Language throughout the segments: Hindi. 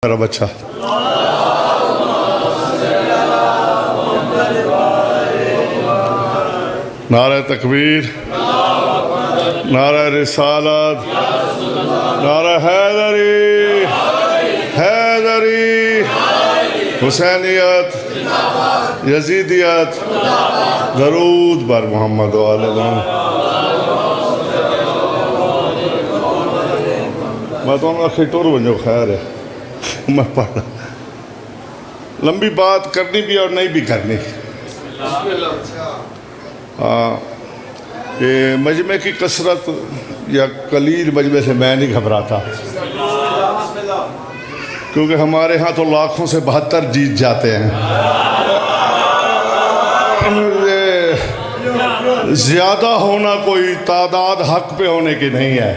मेरा बच्चा नारा तकबीर, नारा रिसालत, नारा हैदरी हैदरी, हुसैनियत, यजीदियत, दरूद बर मोहम्मद वाले मोहम्मद। मैं तो आखिर टुर वजो खैर है, मैं पढ़ लंबी बात करनी भी और नहीं भी करनी। हाँ, ये मजमे की कसरत या कलील मजमे से मैं नहीं घबराता, क्योंकि हमारे यहाँ तो लाखों से 72 जीत जाते हैं। ज़्यादा होना कोई तादाद हक पे होने की नहीं है।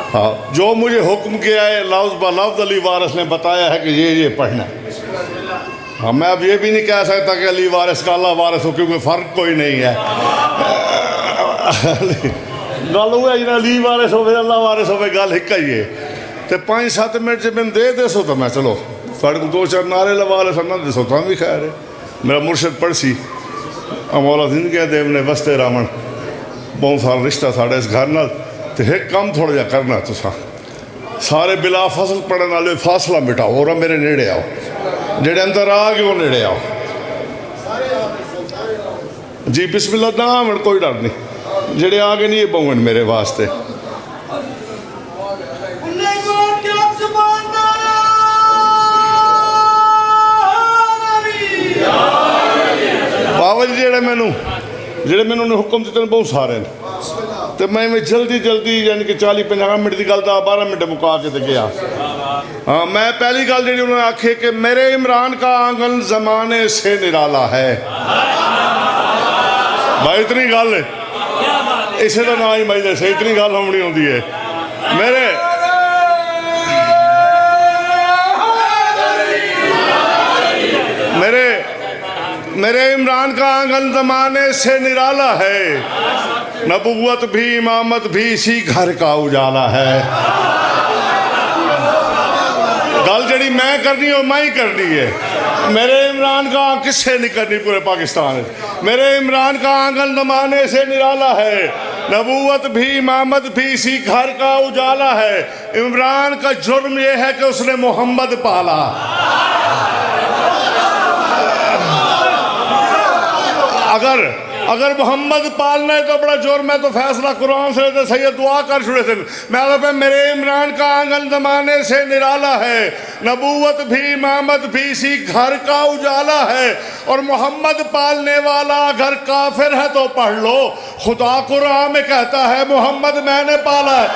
हाँ, जो मुझे हुक्म किया है लफ्ज़ ब लफ्ज़ अली वारिस ने बताया है कि ये पढ़ना है। हाँ, मैं अब ये भी नहीं कह सकता कि अली वारिस का अल्लाह वारिस हो, क्योंकि फ़र्क कोई नहीं है। गल वो है अली वारिस हो अल्लाह वारिस हो, गल एक ही है। तो 5-7 मिनट जब मैंने दे दसो तो मैं चलो थोड़े को 2-4 नारे लवा ले ना दसो तो भी खैर है। मेरा मुर्शद पढ़सी मौला जिंदगी देव ने वस्ते रावण बहुत सारा रिश्ता साढ़े इस घर नाल, तो एक काम थोड़ा जा करना तुसा सारे बिला फसल पढ़ने वाले फासला मिटाओ और मेरे नेड़े आओ, जेड़े अंदर आ गए वो नेड़े आओ जी। बिस्मिल्लाह ना मैं कोई डर नहीं, जेड़े आ गए नहीं ये बहुन मेरे वास्ते। बाबा जी जेड़े मैनू ने हुक्म दिते बहुत सारे ने, तो मैं जल्दी जल्दी यानी कि 40-50 मिनट की गल 12 मिनट मुका के गया। हाँ, मैं पहली गल जी उन्होंने आखी कि मेरे इमरान का आंगन जमाने से निराला है। भाई इतनी गल इसे तो ना ही मजलिस से इतनी गल होनी होती है। मेरे इमरान का आंगन जमाने से निराला है, नबुव्वत भी इमामत भी इसी घर का उजाला है। गल जड़ी मैं करनी हो मैं ही करनी है। मेरे इमरान का किससे नहीं करनी पूरे पाकिस्तान। मेरे इमरान का आंगन जमाने से निराला है, नबुव्वत भी इमामत भी इसी घर का उजाला है। इमरान का जुर्म यह है कि उसने मोहम्मद पाला। अगर मोहम्मद पालना है तो बड़ा जुर्म है, तो फैसला कुरान से तो सैयद दुआ कर छुड़े थे। मैं पे मेरे इमरान का आंगन जमाने से निराला है, नबूवत भी इमामत भी इसी घर का उजाला है। और मोहम्मद पालने वाला अगर काफिर है तो पढ़ लो, खुदा कुरान में कहता है मोहम्मद मैंने पाला है।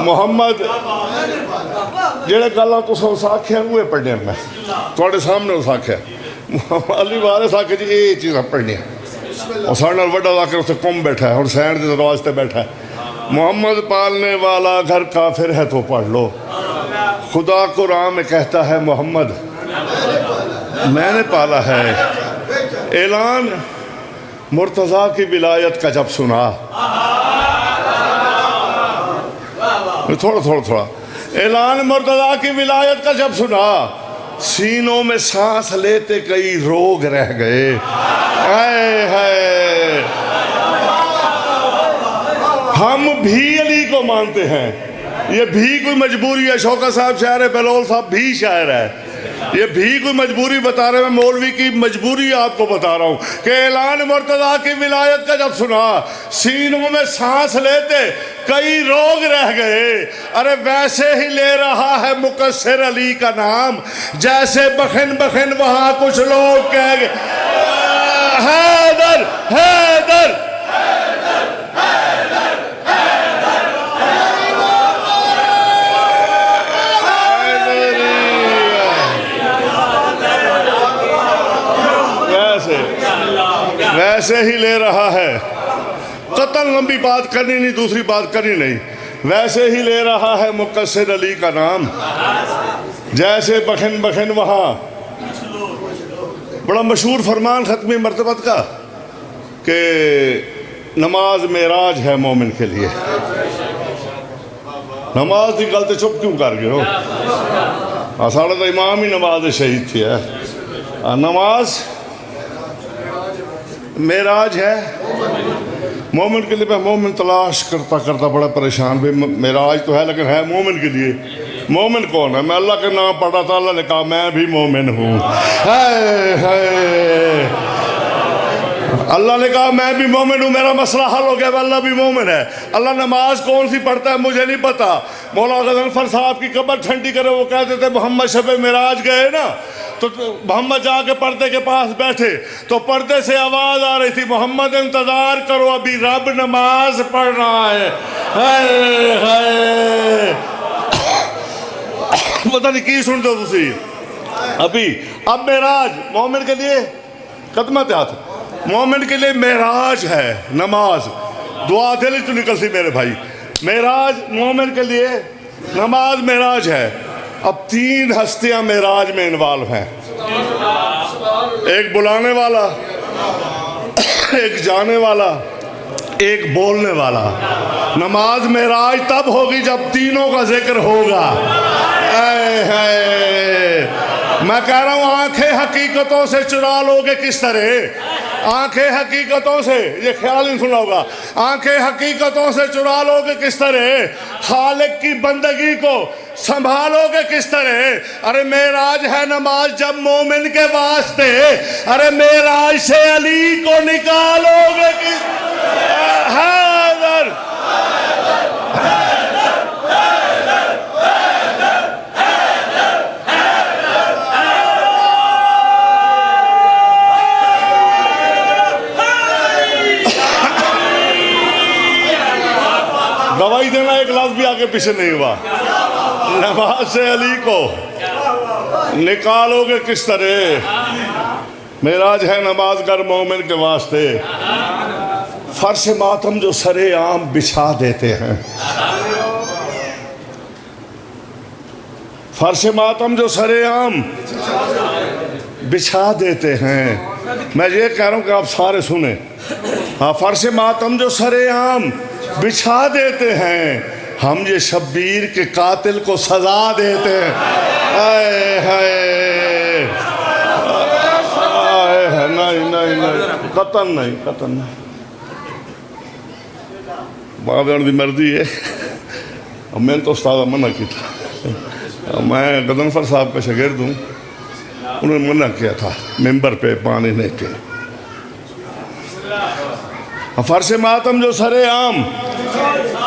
मोहम्मद जेड़े गल्लां तुसां उस आख्या उहे पढ़ने मैं थोड़े सामने उस आख्या अली वारिस आखे जी ये चीज़ां पढ़नियां। और साढ़े नाल वड्डा आकर उत्थे कुम बैठा है, हुसैन के दरवाजे ते बैठा है। मोहम्मद पालने वाला घर काफिर है तो पढ़ लो, खुदा कुरान में कहता है मोहम्मद मैंने पाला है। ऐलान मुर्तज़ा की विलायत का जब सुना, थोड़ा ऐलान मुर्तज़ा की विलायत का जब सुना, सीनों में सांस लेते कई रोग रह गए। हम भी अली को मानते हैं, ये भी कोई मजबूरी है। शौकत साहब शायर है, बलोल साहब भी शायर है, ये भी कोई मजबूरी बता रहे हैं। मैं मौलवी की मजबूरी आपको बता रहा हूँ कि ऐलान मुर्तज़ा की विलायत का जब सुना, सीनों में सांस लेते कई रोग रह गए। अरे वैसे ही ले रहा है मुकस्सिर अली का नाम, जैसे बखन बखन वहाँ कुछ लोग कह गए हैदर हैदर। वैसे ही ले रहा है कत्ल लंबी बात करनी नहीं, दूसरी बात करनी नहीं। वैसे ही ले रहा है मुकस्सिर अली का नाम, जैसे बखन बखन वहाँ। बड़ा मशहूर फरमान ख़त्म मरतबत का कि नमाज मेराज है मोमिन के लिए। नमाज की गल तो चुप क्यों कर गए हो? साढ़ा तो इमाम ही नमाज शहीद थी है। नमाज मेराज है मोमिन के लिए। मोमिन तलाश करता करता बड़ा परेशान, भाई मेराज तो है लेकिन है मोमिन के लिए। मोमिन कौन है? मैं अल्लाह के नाम पढ़ा था, अल्लाह ने कहा मैं भी मोमिन हूँ। अल्लाह ने कहा मैं भी मोमिन हूँ, मेरा मसला हल हो गया, अल्लाह भी मोमिन है। अल्लाह नमाज कौन सी पढ़ता है मुझे नहीं पता। मौला गज़नफ़र साहब की कब्र ठंडी करे, वो कहते थे मोहम्मद शब मेराज गए ना, तो मोहम्मद जाके पर्दे के पास बैठे तो पर्दे से आवाज़ आ रही थी, मोहम्मद इंतज़ार करो अभी रब नमाज पढ़ रहा है। पता नहीं की सुन दो तुसी अभी। अब मेराज मोमिन के लिए कदम हाथ, मोमिन के लिए मेराज है नमाज। दुआ दिल तो निकल सी मेरे भाई। मेराज मोमिन के लिए नमाज मेराज है। अब 3 हस्तियां मेराज में इन्वॉल्व हैं, एक बुलाने वाला, एक जाने वाला, एक बोलने वाला। नमाज मेराज तब होगी जब तीनों का जिक्र होगा। मैं कह रहा हूँ आंखें हकीकतों से चुरा लोगे किस तरह? आंखें हकीकतों से, ये ख्याल नहीं सुना होगा, आंखें हकीकतों से चुरा लोगे किस तरह? खालिक की बंदगी को संभालोगे किस तरह? अरे मेराज है नमाज जब मोमिन के वास्ते, अरे मेराज से अली को निकालोगे किस? हैदर दवाई देना एक लफ्ज़ भी आगे पीछे नहीं हुआ। नमाज से अली को निकालोगे किस तरह? मेराज है नमाज गर मोमिन के वास्ते। फर्श मातम जो सरे आम बिछा देते हैं, फर्श मातम जो सरे आम बिछा देते हैं। मैं ये कह रहा हूँ कि आप सारे सुने। हाँ, फर्श मातम जो सरे आम बिछा देते हैं, हम ये शब्बीर के कातिल को सजा देते हैं। आए हाय, नहीं नहीं नहीं, कतन नहीं, कतन नहीं। बाबे की मर्जी है। मैंने तो उस्ताद मना किया। मैं गज़नफ़र साहब का शागिर्द हूँ, उन्होंने मना किया था मेंबर पे पानी नहीं के। फर्श मातम जो सरे आम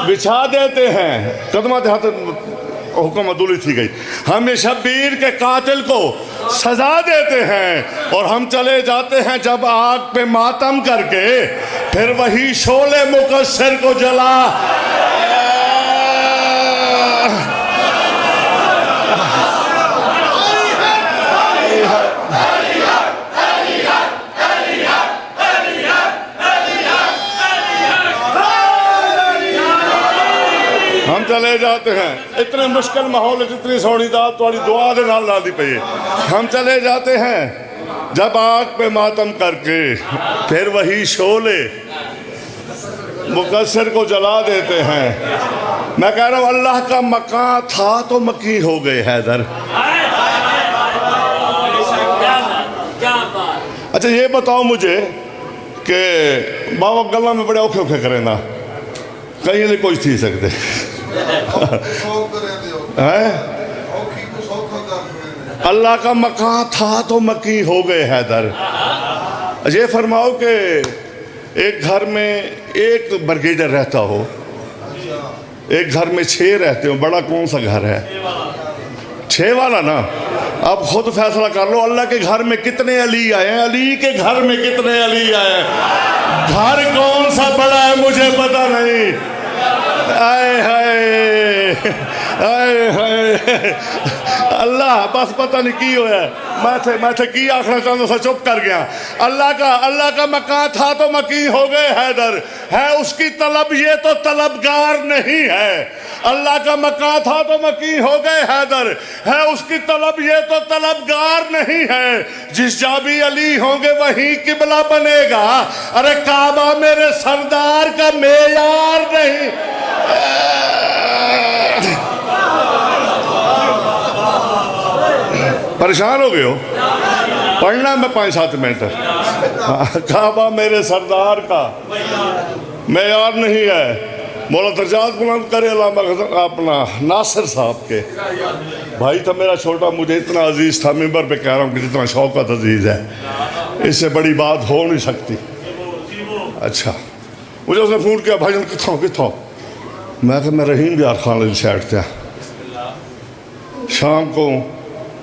बिछा देते हैं, कदमात हाथ हुक्म अदूली थी गई। हम ये शब्बीर के कातिल को सजा देते हैं और हम चले जाते हैं जब आग पे मातम करके, फिर वही शोले मुकस्सिर को जला। हम चले जाते हैं इतने मुश्किल माहौल, इतनी सोहनी दात थोड़ी दुआ दे नाल लादी पई है। हम चले जाते हैं जब आग पे मातम करके, फिर वही शोले मुकस्सिर को जला देते हैं। मैं कह रहा हूँ अल्लाह का मकान था तो मकी हो गए हैदर। अच्छा ये बताओ मुझे कि बाबा गला में बड़े औखे औखे करें ना, कहीं नहीं कुछ थी सकते अल्लाह का मकान था तो मकी हो गए हैदर। ये फरमाओ कि एक घर में एक ब्रिगेडर रहता हो, एक घर में 6 रहते हो, बड़ा कौन सा घर है? 6 वाला ना। अब खुद फैसला कर लो, अल्लाह के घर में कितने अली आए हैं, अली के घर में कितने अली आए हैं? घर कौन सा बड़ा है मुझे पता नहीं। आए हाय, अल्लाह बस पता नहीं की होया, मैं थे की आखना चाहता था, चुप कर गया। अल्लाह का मकान था तो मकी हो गए हैदर, है उसकी तलब ये तो तलबगार नहीं है। अल्लाह का मकान था तो मकी हो गए हैदर, है उसकी तलब ये तो तलबगार नहीं है। जिस जा भी अली होंगे वहीं किबला बनेगा। अरे काबा मेरे सरदार का मेयार नहीं। परेशान हो गए हो? पढ़ना मैं 5-7 मिनट। काबा मेरे सरदार का मेयार नहीं है। मौला दर्जात बुलंद करे अल्लामा अपना नासिर साहब के भाई था मेरा छोटा, मुझे इतना अजीज़ था, मिंबर पे कह रहा हूँ कि जितना शौकत अजीज़ है, इससे बड़ी बात हो नहीं सकती। अच्छा, मुझे उसने फ़ोन किया, भाईजान कितों? मैं कहा मैं रहीम यार खान साइड से। शाम को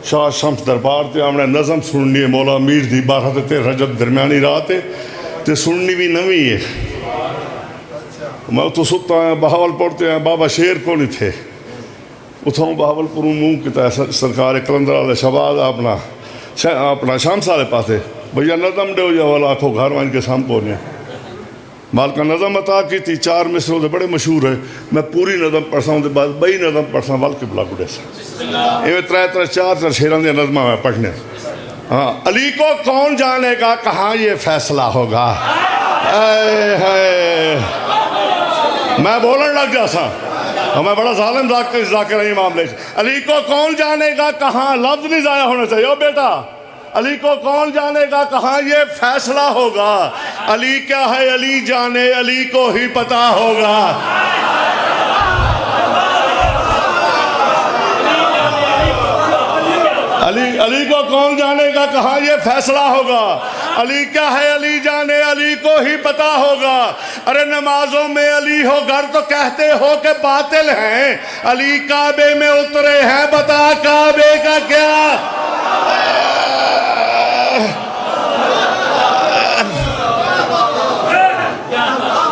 शाह शम्स दरबार से हमने नज़म सुननी है मौला अमीर दी 12 ते 13 रजब दरम्यानी रात है तो सुननी भी नवी है। मैं उतो सुता आया बहावलपुर ते आया, बाबा शेर को नहीं थे उतों बहावलपुर मूँह किता सरकार कलंदर वाले शहबाज अपना शामस वाले पासे भैया नज़म दो या वाला आखो घर वन के साम को मालका नज़म अता की थी 4 मिसरों से बड़े मशहूर है। मैं पूरी नज़म पढ़सा उसके बाद बई नज़म पढ़सा वल के बुला गुड़े इवें 3-4 शेरों की नज़म मैं पढ़ने। हाँ, अली को कौन जानेगा कहाँ ये फैसला होगा। मैं बोलन लग जा सा, मैं बड़ा जालिम जाकिर नहीं मामले। अली को कौन जानेगा कहाँ, लफ्ज नहीं ज़ाया होना चाहिए। ओ बेटा, अली को कौन जानेगा कहाँ ये फैसला होगा। अली क्या है अली जाने, अली को ही पता होगा। अली को कौन जानेगा कहाँ ये फैसला होगा। अली क्या है अली जाने, अली को ही पता होगा। अरे नमाजों में अली हो घर तो कहते हो कि बातिल हैं, अली काबे में उतरे हैं बता काबे का क्या।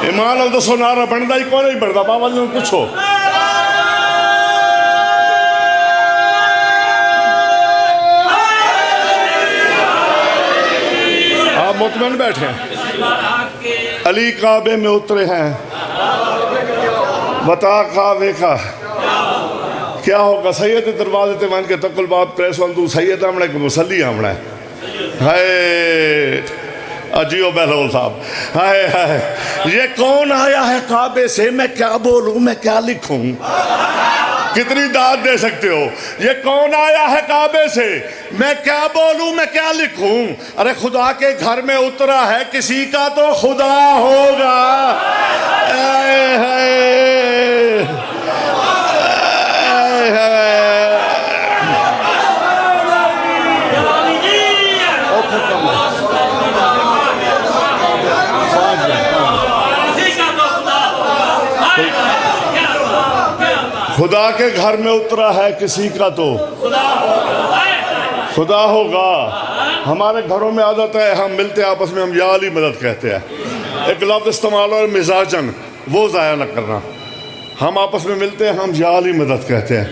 ईमान तो सोनारा बनता ही कौन नहीं बनता, बाबा जी पूछो। आप मुतमईन बैठे हैं। अली काबे में उतरे हैं बता काबे का क्या होगा। सैयद दरवाजे ते वन के तकुल बाप प्रेस तू सैयद आमना को मुसली आमना है। अजियो बहलोल साहब, हाय हाय ये कौन आया है काबे से, मैं क्या बोलूं मैं क्या लिखूं। कितनी दाद दे सकते हो। ये कौन आया है काबे से, मैं क्या बोलूं मैं क्या लिखूं। अरे खुदा के घर में उतरा है किसी का तो खुदा होगा। हाय हाय खुदा के घर में उतरा है किसी का तो खुदा होगा। हमारे घरों में आदत है हम मिलते आपस में हम या अली मदद कहते हैं। एक लफ्ज़ इस्तेमाल और मिजाजन वो ज़ाया न करना। हम आपस में मिलते हैं हम या अली मदद कहते हैं।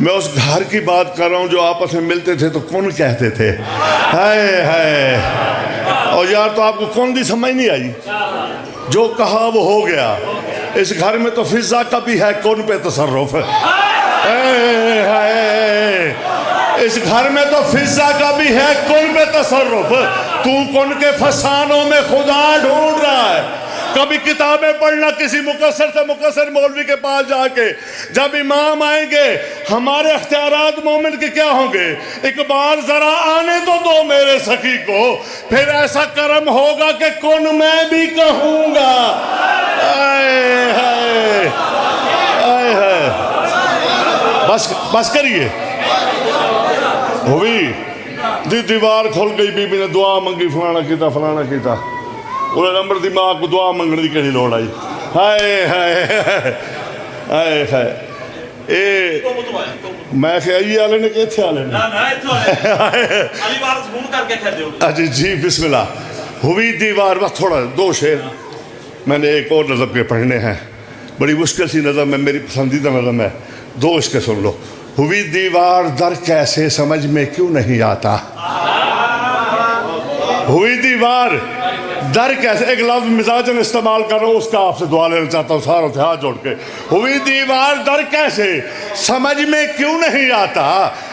मैं उस घर की बात कर रहा हूँ जो आपस में मिलते थे तो कौन कहते थे। हाय हाय। और यार तो आपको कौन दी समझ नहीं आई। जो कहा वो हो गया। इस घर में तो फिजा का भी है कौन पे तसर्रुफ। इस घर में तो फिजा का भी है कौन पे तसर्रुफ। तू कौन के फसानों में खुदा ढूंढ रहा है। कभी किताबें पढ़ना किसी मुकस्सर से मुकस्सर मौलवी के पास जाके। जब इमाम आएंगे हमारे अख्तियारात मोमिन के क्या होंगे। एक बार जरा आने तो दो मेरे सखी को, फिर ऐसा कर्म होगा कि कौन मैं भी कहूँगा। बस करिए। हुई दीवार खुल गई, बीबी ने दुआ मंगी फलाना किया उन्हें नंबर दिमाग को दुआ मंगने की कड़ी लोड़ आई। हाय हाय हाय हाय। मैं क्या ये आले ने किथे आले ने अच्छा जी बिस्मिल्लाह। हुई दीवार बस थोड़ा 2 शेर मैंने एक और नज़म के पढ़ने हैं। बड़ी मुश्किल सी नज़म है, मेरी पसंदीदा नज़म है। दो इसके सुन लो। हुई दीवार दर कैसे समझ में क्यों नहीं आता, हुई दीवार दर कैसे, एक लफ्ज मिजाजन इस्तेमाल करो, उसका आपसे दुआ लेना चाहता हूँ सारों से हाथ जोड़ के। हुई दीवार दर कैसे समझ में क्यों नहीं आता,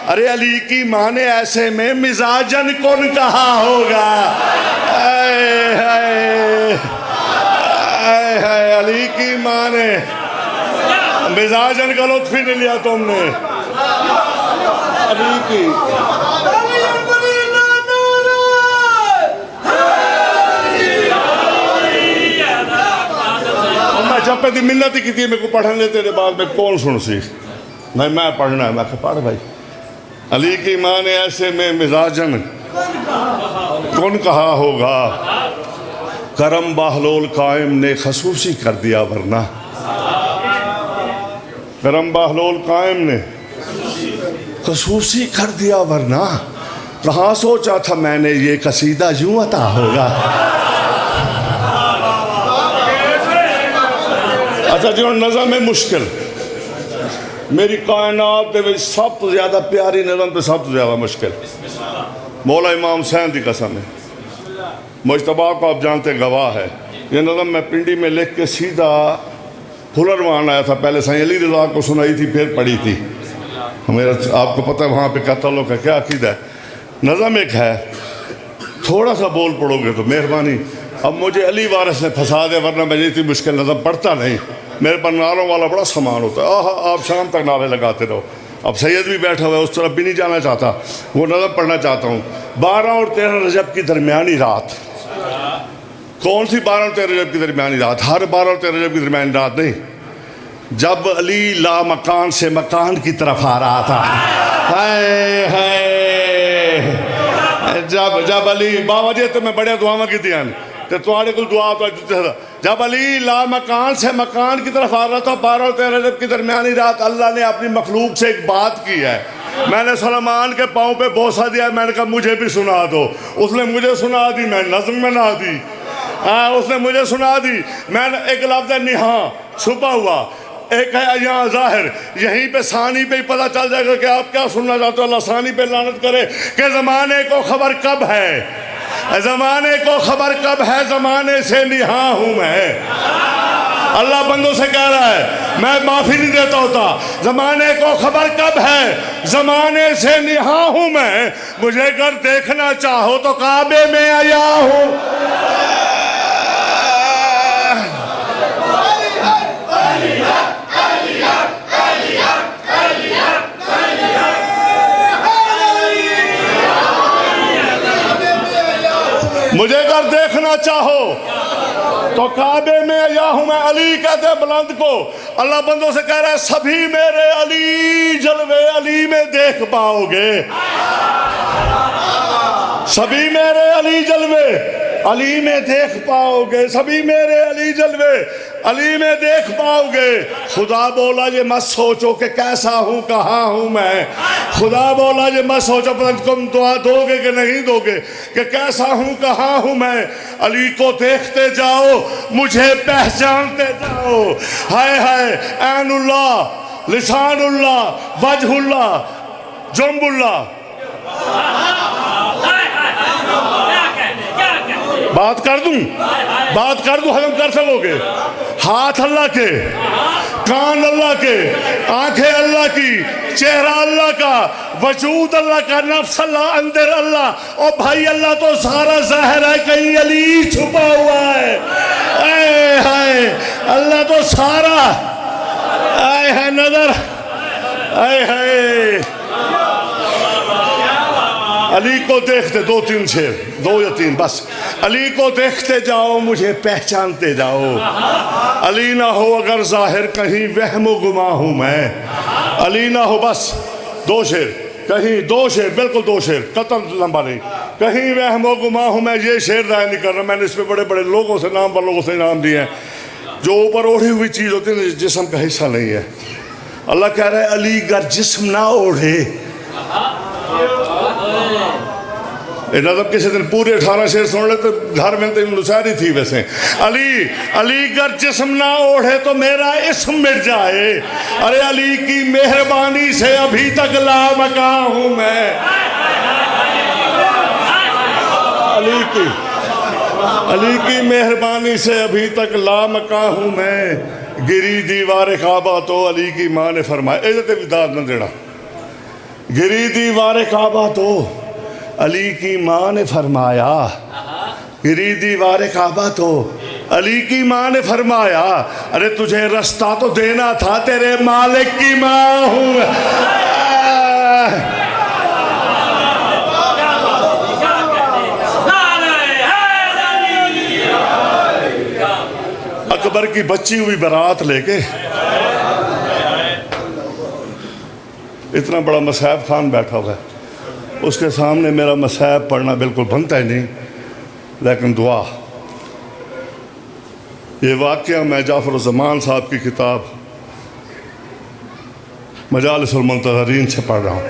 अरे अली की माँ ने ऐसे में मिजाजन कौन कहा होगा। अली की माँ ने मिजाजन का लुत्फ ही नहीं लिया तुमने। अली की मैं जब पे मिन्नत ही की थी मेरे को पढ़ने तेरे बाद में कौन सुन सी, नहीं मैं पढ़ना है। मैं पढ़ भाई। अली की माँ ने ऐसे में मिजाजन कौन कहा होगा, करम बहलोल कायम ने खसूसी कर दिया वरना, करम बहलोल कायम ने खसूसी कर दिया वरना, कहाँ सोचा था मैंने ये कसीदा यूं अता होगा। अच्छा जो नज़म है मुश्किल, मेरी कायनात के सब तो ज़्यादा प्यारी नज़म तो सब तो ज़्यादा मुश्किल मौला इमाम हुसैन की कसम है। मुजतबा को आप जानते गवाह है, ये नज़म मैं पिंडी में लिख के सीधा फुलरवान आया था। पहले साईं अली रज़ा को सुनाई थी, फिर पढ़ी थी। मेरा आपको पता है वहाँ पे कत्लों का क्या अकीदा है। नज़म एक है, थोड़ा सा बोल पढ़ोगे तो मेहरबानी। अब मुझे अली वारिस ने फंसा दिया, वरना मैं इतनी मुश्किल नज़म पढ़ता नहीं। मेरे पर नारों वाला बड़ा सामान होता है, आह आप शाम तक नारे लगाते रहो। अब सैयद भी बैठा हुआ है, उस तरफ भी नहीं जाना चाहता, वो नज़म पढ़ना चाहता हूँ। 12 और 13 रजब की दरमियानी रात, कौन सी 12 और 13 रजब की दरमियानी रात, हर 12 और 13 रजब की दरमियानी रात नहीं, जब अली ला मकान से मकान की तरफ आ रहा था। हाय हाय जब अली बाबा जी तो मैं बड़े दुआवा की दिया तो तुम्हारे को दुआ तो जब अली ला मकान से मकान की तरफ आ रहा था 12 और 13 रजब की दरमियानी रात, अल्लाह ने अपनी मखलूक से एक बात की है। मैंने सलमान के पाँव पे बोसा दिया, मैंने कहा मुझे भी सुना दो। उसने मुझे सुना दी, मैं नज़्म में ना दी। हाँ उसने मुझे सुना दी। मैंने एक लफ्ज़ निहा छुपा हुआ, एक है यहाँ ज़ाहिर, यहीं पे सानी पे ही पता चल जाएगा कि आप क्या सुनना चाहते हो। अल्लाह सानी पे लानत करे कि ज़माने को खबर कब है, ज़माने को खबर कब है, ज़माने से निहा हूँ मैं। अल्लाह बंदों से कह रहा है मैं माफ़ी नहीं देता होता। ज़माने को खबर कब है, ज़माने से निहा हूँ मैं। मुझे अगर देखना चाहो तो काबे में आया हूँ। मुझे अगर देखना चाहो तो काबे में आया हूं मैं। अली कहते बुलंद को। अल्लाह बंदों से कह रहा है सभी मेरे अली जलवे अली में देख पाओगे, सभी मेरे अली जलवे अली में देख पाओगे, सभी मेरे अली जलवे अली में देख पाओगे। खुदा बोला ये मत सोचो कि कैसा हूँ कहाँ हूँ मैं। खुदा बोला ये मत सोचो तुम दुआ दोगे कि नहीं दोगे कि कैसा हूँ कहाँ हूँ मैं। अली को देखते जाओ, मुझे पहचानते जाओ। हाय हाय ऐनुल्लाह लिसानुल्लाह वजहुल्लाह जंबुल्लाह। बात कर दूं हजम कर सकोगे। हाथ अल्लाह के, कान अल्लाह के, आंखें अल्लाह की, चेहरा अल्लाह का, वजूद अल्लाह का, नफ्स अल्लाह, अंदर अल्लाह। और भाई अल्लाह तो सारा ज़ाहिर है, कहीं अली छुपा हुआ है। ऐ हाय अल्लाह तो सारा ऐ है नजर। ऐ हाय अली को देखते, 2-3 शेर, 2 या 3 बस। अली को देखते जाओ, मुझे पहचानते जाओ। अली ना हो अगर जाहिर कहीं वहम गुमा हूँ मैं। अली ना हो बस 2 शेर, कहीं 2 शेर, बिल्कुल 2 शेर, कतल लंबा नहीं। कहीं वहम गुमा हूँ मैं, ये शेर राय नहीं कर रहा। मैंने इसमें बड़े बड़े लोगों से नाम पर लोगों से नाम दिए हैं। जो ऊपर ओढ़ी हुई चीज़ होती है जिस्म का हिस्सा नहीं है। अल्लाह कह रहा है अली गर जिस्म ना ओढ़े इन्हें तो किसी दिन पूरे 18 शेर सुन ले तो घर में तो नुसारी थी। वैसे अली अली गर जिस्म ना ओढ़े तो मेरा इस्म मिट जाए। अरे अली की मेहरबानी से अभी तक लामका हूँ मैं। अली की मेहरबानी से अभी तक लामका हूँ मैं। गिरी दीवार काबा तो अली की माँ ने फरमाया, इज्जत भी दाद न देना। गिरी दीवार काबा तो अली की माँ ने फरमाया। गिरी दीवार काबा तो अली की माँ ने फरमाया, अरे तुझे रास्ता तो देना था, तेरे मालिक की माँ हूँ। अकबर की बच्ची हुई बारात लेके इतना बड़ा मसाहब खान बैठा हुआ है, उसके सामने मेरा मसाहब पढ़ना बिल्कुल बनता ही नहीं, लेकिन दुआ। ये वाक़या मैं जाफ़र ज़मान साहब की किताब मजालिसुल मुंतज़रीन से पढ़ रहा हूँ।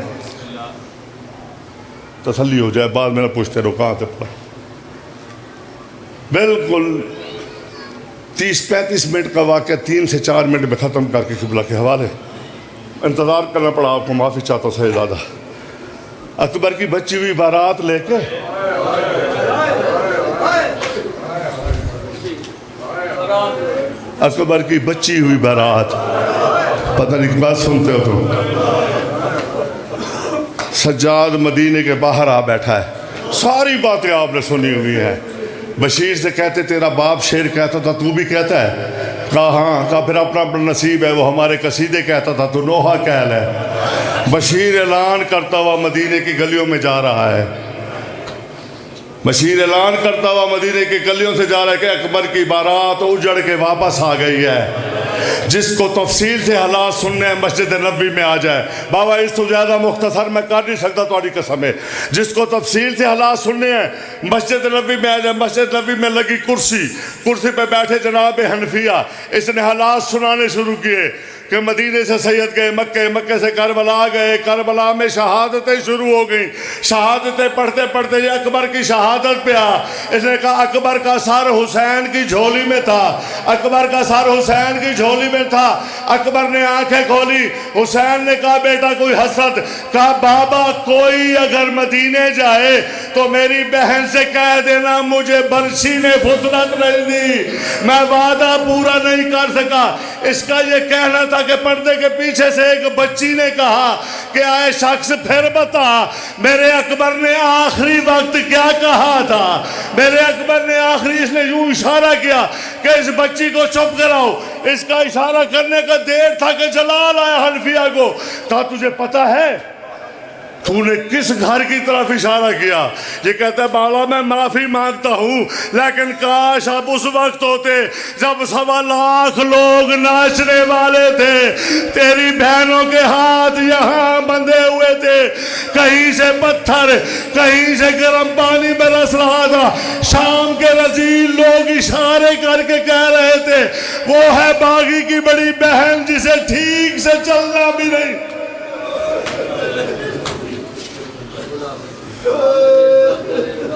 तसल्ली हो जाए, बाद में पूछते रहो कहाँ से पढ़ा। बिल्कुल 30-35 मिनट का वाक़या 3 से 4 मिनट में ख़त्म करके क़िबला के हवाले इंतज़ार करना पड़ा। आपको माफ़ी चाहता से ज़्यादा। अकबर की बच्ची हुई बारात लेके अकबर की बच्ची हुई बारात, पता नहीं बात सुनते हो तुम। सज्जाद मदीने के बाहर आ बैठा है, सारी बातें आपने सुनी हुई हैं। बशीर से कहते तेरा बाप शेर कहता था, तू भी कहता है? कहा हाँ। कहा फिर अपना अपना नसीब है, वो हमारे कसीदे कहता था, तू नोहा कहल है। बशीर ऐलान करता हुआ मदीने की गलियों में जा रहा है। बशीर ऐलान करता हुआ मदीने की गलियों से जा रहा है कि अकबर की बारात उजड़ के वापस आ गई है। जिसको तफसील से हालात सुनने हैं मस्जिद नबी में आ जाए। बाबा इस तो ज़्यादा मुख्तसर मैं कर नहीं सकता, तुम्हारी कसम है। जिसको तफसील से हालात सुनने हैं मस्जिद नबी में आ जाए। मस्जिद नबी में लगी कुर्सी पे बैठे जनाब हनफिया, इसने हालात सुनाने शुरू किए कि मदीने से सैयद गए मक्के, मक्के से करबला गए, करबला में शहादतें शुरू हो गई। शहादतें पढ़ते पढ़ते ये अकबर की शहादत पे आ। इसने कहा अकबर का सर हुसैन की झोली में था, अकबर का सर हुसैन की झोली में था। अकबर ने आंखें खोली, हुसैन ने कहा बेटा कोई हसरत? कहा बाबा कोई अगर मदीने जाए तो मेरी बहन से कह देना मुझे बरसी ने फुसरत नहीं दी, मैं वादा पूरा नहीं कर सका। इसका ये कहना था कि पर्दे के पीछे से एक बच्ची ने कहा कि आए शख्स फिर बता मेरे अकबर ने आखिरी वक्त क्या कहा था। मेरे अकबर ने आखिरी, इसने यूं इशारा किया कि इस बच्ची को चुप कराओ। इसका इशारा करने का देर था कि जलाल आया हनफिया को। कहा तुझे पता है तूने किस घर की तरफ इशारा किया? ये कहता है बाला मैं माफ़ी मांगता हूँ, लेकिन काश अब उस वक्त होते जब 1.25 लाख लोग नाचने वाले थे, तेरी बहनों के हाथ यहाँ बंधे हुए थे, कहीं से पत्थर कहीं से गर्म पानी बरस रहा था। शाम के रजील लोग इशारे करके कह रहे थे वो है बागी की बड़ी बहन जिसे ठीक से चलना भी नहीं।